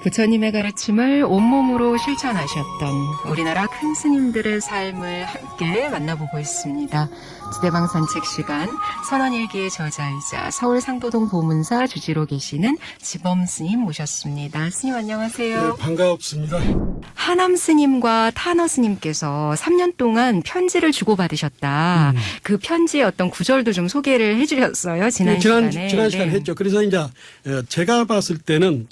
부처님의 가르침을 온몸으로 실천하셨던 우리나라 큰 스님들의 삶을 함께 만나보고 있습니다. 지대방 산책 시간, 선언일기의 저자이자 서울 상도동 보문사 주지로 계시는 지범 스님 모셨습니다. 스님 안녕하세요. 네, 반갑습니다. 하남 스님과 타너 스님께서 3년 동안 편지를 주고받으셨다. 그 편지의 어떤 구절도 좀 소개를 해주셨어요. 지난 시간에. 지난 시간에 했죠. 그래서 이제 제가 봤을 때는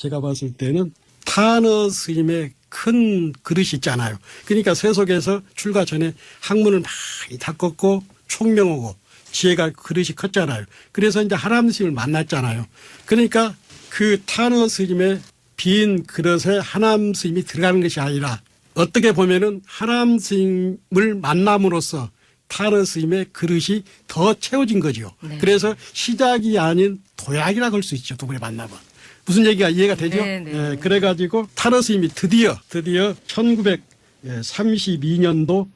타너 스님의 큰 그릇이 있잖아요. 그러니까 세속에서 출가 전에 학문을 많이 닦았고 총명하고 지혜가 그릇이 컸잖아요. 그래서 이제 하남 스님을 만났잖아요. 그러니까 그 타너 스님의 빈 그릇에 하남 스님이 들어가는 것이 아니라 어떻게 보면은 하남 스님을 만남으로써 타너 스님의 그릇이 더 채워진 거죠. 네. 그래서 시작이 아닌 도약이라고 할 수 있죠. 두 분의 만남은. 무슨 얘기가 이해가 되죠? 네. 예, 그래가지고 타너 스님이 드디어 1932년도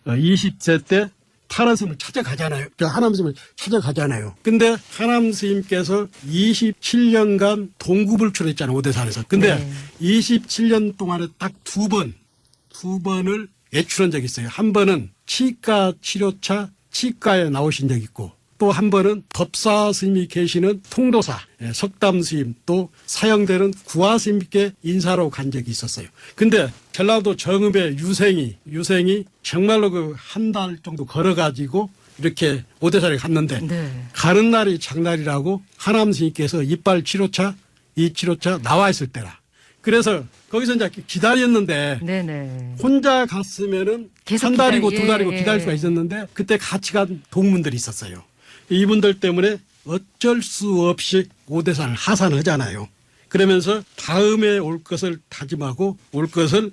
20세 때 타너 스님을 찾아가잖아요. 하남 스님을 찾아가잖아요. 근데 하남 스님께서 27년간 동구불출했잖아요. 오대산에서. 근데 네. 27년 동안에 딱 두 번을 외출한 적이 있어요. 한 번은 치과 치료차 치과에 나오신 적이 있고 또 한 번은 법사 스님이 계시는 통도사 석담 스님 또 사형되는 구화 스님께 인사로 간 적이 있었어요. 근데 전라도 정읍의 유생이 정말로 그 한 달 정도 걸어가지고 이렇게 오대산에 갔는데 네. 가는 날이 장날이라고 하남 스님께서 이빨 치료차 이 치료차 나와 있을 때라. 그래서 거기서 이제 기다렸는데 네네. 혼자 갔으면은 계속 한 달이고 두 달이고 예. 기다릴 수가 있었는데 그때 같이 간 동문들이 있었어요. 이분들 때문에 어쩔 수 없이 오대산을 하산하잖아요. 그러면서 다음에 올 것을 다짐하고 올 것을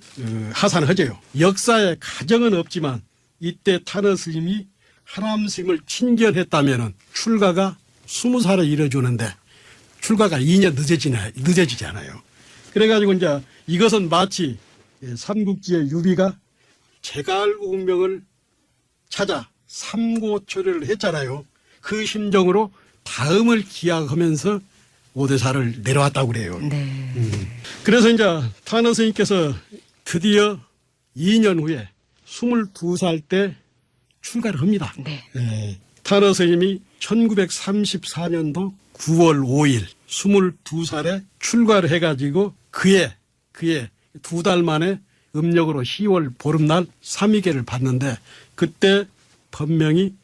하산하져요. 역사에 가정은 없지만 이때 타너 스님이 하남 스님을 친견했다면은 출가가 20살에 이뤄주는데 출가가 2년 늦어지잖아요. 그래가지고 이제 이것은 마치 삼국지의 유비가 제갈공명을 찾아 삼고초려를 했잖아요. 그 심정으로 다음을 기약하면서 오대사를 내려왔다고 그래요. 네. 그래서 이제 타너 스님께서 드디어 2년 후에 22살 때 출가를 합니다. 네. 타너 스님이 1934년도 9월 5일 22살에 출가를 해가지고 그의 2달 만에 음력으로 10월 보름날 삼위계를 받는데 그때 법명이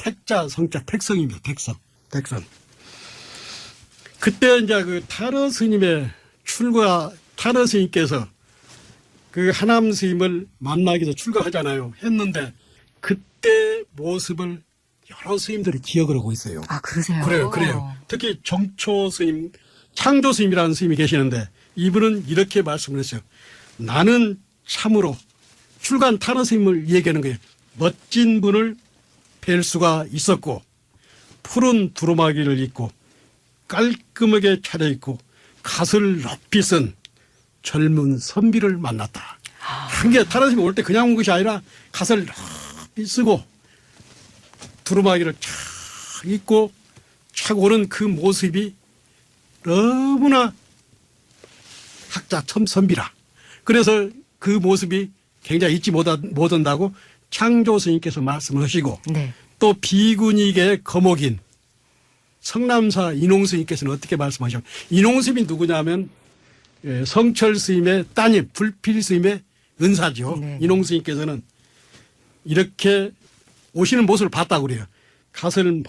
택자 성자 택성입니다. 택성. 그때 이제 그 타너 스님의 타너 스님께서 그 하남 스님을 만나기 위해서 출가하잖아요. 했는데 그때 모습을 여러 스님들이 기억을 하고 있어요. 아, 그러세요? 그래요. 특히 정초 스님, 창조 스님이라는 스님이 계시는데 이분은 이렇게 말씀을 했어요. 나는 참으로 출가한 타너 스님을 얘기하는 거예요. 멋진 분을 뵐 수가 있었고 푸른 두루마기를 입고 깔끔하게 차려입고 갓을 높이 쓴 젊은 선비를 만났다. 그게 타너 스님이 올 때 그냥 온 것이 아니라 갓을 높이 쓰고 두루마기를 착 입고 착 오는 그 모습이 너무나 학자 첨선비라. 그래서 그 모습이 굉장히 잊지 못한다고 창조 스님께서 말씀을 하시고 네. 또 비구니계 거목인 성남사 인홍 스님께서는 어떻게 말씀하셨냐면 인홍 스님이 누구냐면 성철 스님의 따님 불필 스님의 은사죠. 네. 인홍 스님께서는 이렇게 오시는 모습을 봤다고 그래요. 갓을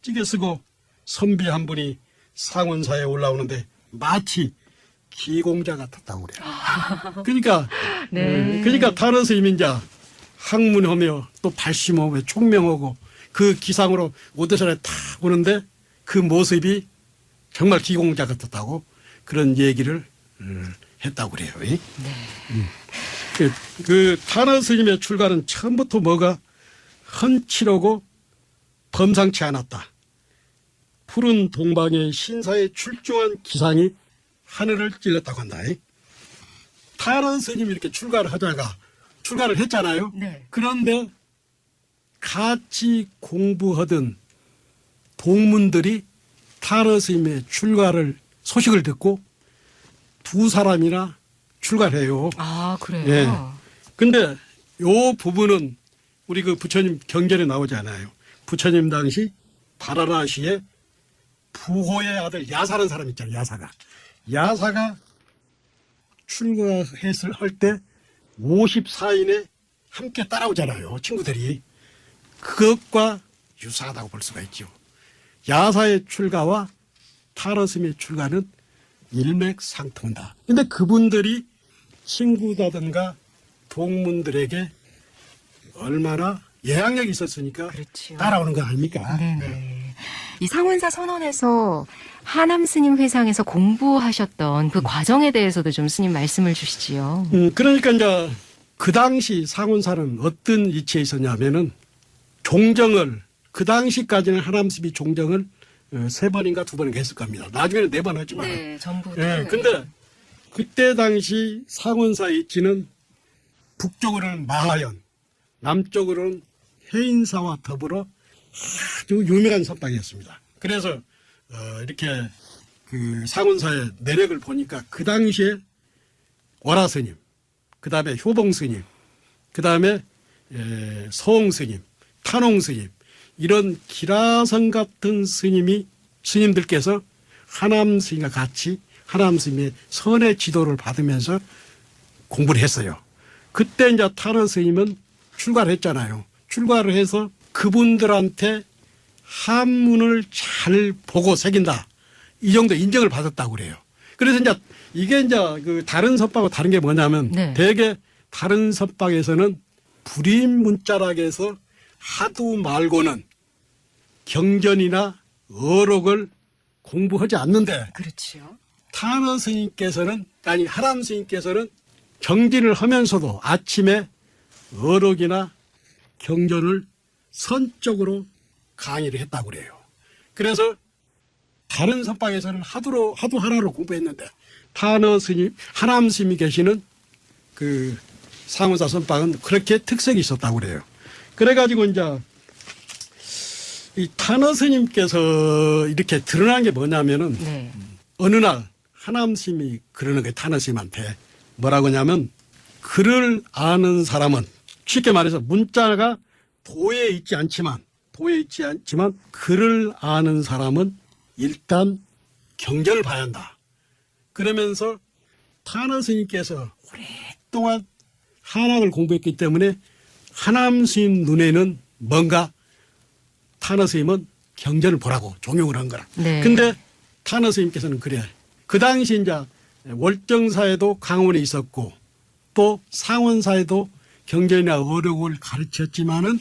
멋지게 쓰고 선비 한 분이 상원사에 올라오는데 마치 기공자 같았다고 그래요. 그러니까 네. 그러니까 타너 스님이 이제 학문하며 또 발심하며 총명하고 그 기상으로 오대산에 탁 오는데 그 모습이 정말 기공자 같았다고 그런 얘기를 했다고 그래요. 네. 그 타너 스님의 출가는 처음부터 뭐가 헌칠하고 범상치 않았다. 푸른 동방의 신사에 출중한 기상이 하늘을 찔렀다고 한다. 타너 스님이 이렇게 출가를 했잖아요. 네. 그런데 같이 공부하던 동문들이 타너 스님의 소식을 듣고 두 사람이나 출가를 해요. 아, 그래요? 예. 근데 요 부분은 우리 그 부처님 경전에 나오지 않아요. 부처님 당시 바라나시에 부호의 아들 야사라는 사람 있잖아요. 야사가 출가했을 때 54인에 함께 따라오잖아요. 친구들이. 그것과 유사하다고 볼 수가 있죠. 야사의 출가와 타러스미의 출가는 일맥상통한다. 근데 그분들이 친구다든가 동문들에게 얼마나 예약력이 있었으니까 그렇죠. 따라오는 거 아닙니까? 네네. 이 상원사 선언에서 하남 스님 회상에서 공부하셨던 그 과정에 대해서도 좀 스님 말씀을 주시지요. 그러니까 이제 그 당시 상원사는 어떤 위치에 있었냐면은 종정을 그 당시까지는 하남 스님이 종정을 3번인가 2번인가 했을 겁니다. 나중에는 4번 하지만. 네, 전부. 예, 근데 그때 당시 상원사 위치는 북쪽으로는 마하연, 남쪽으로는 해인사와 더불어 아주 유명한 선방이었습니다. 그래서 이렇게 그 상원사의 내력을 보니까 그 당시에 월화 스님, 그 다음에 효봉 스님, 그 다음에 서홍 스님, 탄홍 스님 이런 기라성 같은 스님들께서 하남 스님과 같이 하남 스님의 선의 지도를 받으면서 공부를 했어요. 그때 이제 탄원 스님은 출가를 했잖아요. 출가를 해서 그분들한테 한문을 잘 보고 새긴다. 이 정도 인정을 받았다고 그래요. 그래서 이게 그 다른 선방하고 다른 게 뭐냐면 네. 대개 다른 선방에서는 불임 문자락에서 하도 말고는 경전이나 어록을 공부하지 않는데 그렇죠. 탄원 스님께서는 아니 하람 스님께서는 경진을 하면서도 아침에 어록이나 경전을 선적으로 강의를 했다고 그래요. 그래서 다른 선방에서는 하도 하나로 공부했는데 탄원 스님, 하남 스님이 계시는 그 상원사 선방은 그렇게 특색이 있었다고 그래요. 그래가지고 이제 이 탄원 스님께서 이렇게 드러난 게 뭐냐면은 네. 어느 날 하남 스님이 그러는 거예요. 탄원 스님한테 뭐라고 하냐면 글을 아는 사람은 쉽게 말해서 문자가 도에 있지 않지만 글을 아는 사람은 일단 경전을 봐야 한다. 그러면서 탄원 스님께서 오랫동안 한학을 공부했기 때문에 하남 스님 눈에는 뭔가 탄원 스님은 경전을 보라고 종용을 한 거라. 네. 근데 탄원 스님께서는 그래. 그 당시 이제 월정사에도 강원이 있었고 또 상원사에도 경전이나 어록을 가르쳤지만은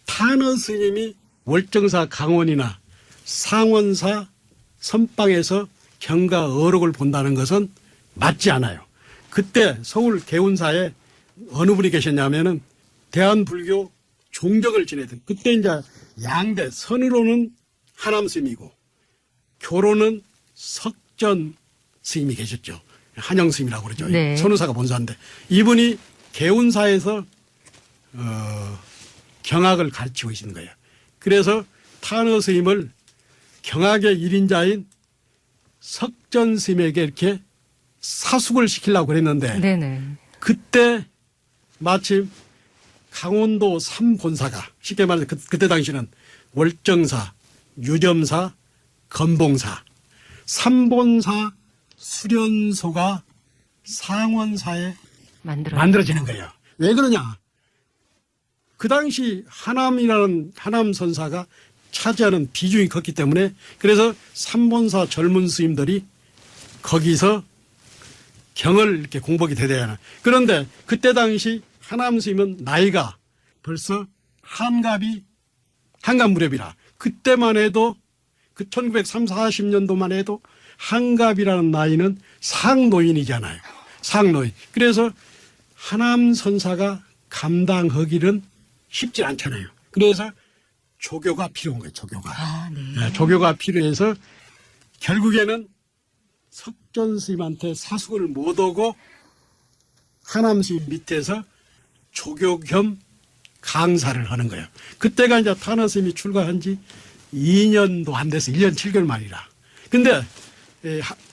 탄원 스님이 월정사 강원이나 상원사 선방에서 경과 어록을 본다는 것은 맞지 않아요. 그때 서울 개운사에 어느 분이 계셨냐면은 대한불교 종정을 지내던 그때 이제 양대 선으로는 하남 스님이고 교로는 석전 스님이 계셨죠. 한영 스님이라고 그러죠. 네. 선우사가 본사인데 이분이 개운사에서 경학을 가르치고 계시는 거예요. 그래서 탄원 스님을 경학의 1인자인 석전 스님에게 이렇게 사숙을 시키려고 그랬는데 네네. 그때 마침 강원도 3본사가 쉽게 말해서 그때 당시는 월정사, 유점사, 건봉사 3본사 수련소가 상원사에 만들어지는 거예요. 왜 그러냐? 그 당시 하남 선사가 차지하는 비중이 컸기 때문에 그래서 3본사 젊은 스님들이 거기서 경을 이렇게 공복이 되대야 하나. 그런데 그때 당시 하남 스님은 나이가 벌써 한갑 무렵이라 그때만 해도 그 1930, 40년도만 해도 한갑이라는 나이는 상노인이잖아요. 상노인. 그래서 하남 선사가 감당하기는 쉽지 않잖아요. 그래서 조교가 필요한 거예요. 조교가. 아, 네. 네, 조교가 필요해서 결국에는 석전 스님한테 사숙을 못 오고 하남 스님 밑에서 조교 겸 강사를 하는 거예요. 그때가 이제 탄원 스님이 출가한 지 2년도 안 돼서 1년 7개월 만이라. 근데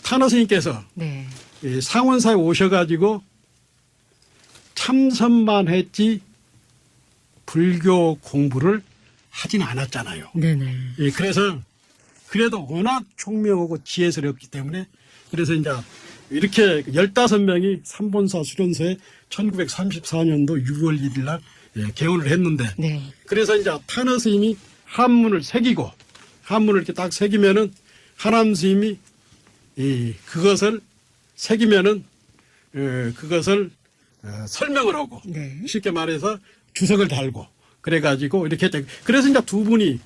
탄어 스님께서 네. 상원사에 오셔가지고 참선만 했지 불교 공부를 하진 않았잖아요. 네네. 그래서 그래도 워낙 총명하고 지혜스럽기 때문에 그래서 이제 이렇게 15명이 삼본사 수련소에 1934년도 6월 1일 날 개원을 했는데 네. 그래서 이제 탄어 스님이 한문을 새기고 한문을 이렇게 딱 새기면은 하남 스님이 그것을 새기면은 그것을 설명을 하고 네. 쉽게 말해서 주석을 달고 그래가지고 이렇게 했죠. 그래서 이제 두 분이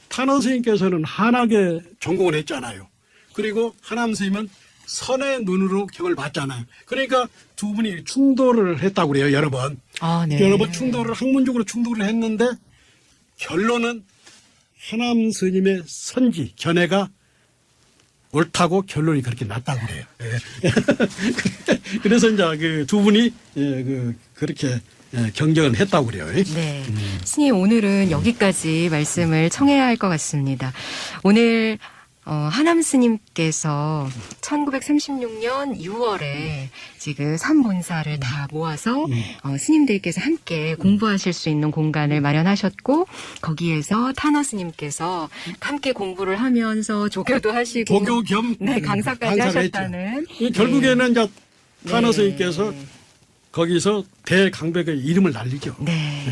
탄원 스님께서는 한학에 전공을 했잖아요. 그리고 하남 스님은 선의 눈으로 경을 봤잖아요. 그러니까 두 분이 충돌을 했다고 그래요. 여러 번. 아, 네. 여러 번 학문적으로 충돌을 했는데 결론은 하남 스님의 선지, 견해가 옳다고 결론이 그렇게 났다고 그래요. 그래서 이제 그 두 분이 그렇게 경쟁을 했다고 그래요. 네. 스님, 오늘은 여기까지 말씀을 청해야 할 것 같습니다. 오늘 하남 스님께서 1936년 6월에 지금 삼본사를 다 모아서 스님들께서 함께 공부하실 수 있는 공간을 마련하셨고 거기에서 탄어 스님께서 함께 공부를 하면서 조교도 하시고 조교 겸 네, 강사까지 강사를 하셨다는 했죠. 결국에는 이제 탄어 네. 스님께서 거기서 대강백의 이름을 날리죠. 네.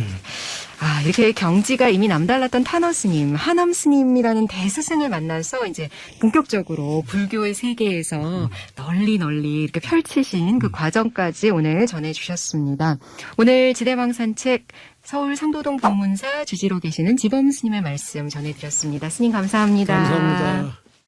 아, 이렇게 경지가 이미 남달랐던 탄어 스님, 하남 스님이라는 대스승을 만나서 이제 본격적으로 불교의 세계에서 널리 이렇게 펼치신 그 과정까지 오늘 전해주셨습니다. 오늘 지대망산책 서울 상도동 법문사 주지로 계시는 지범 스님의 말씀 전해드렸습니다. 스님 감사합니다. 감사합니다.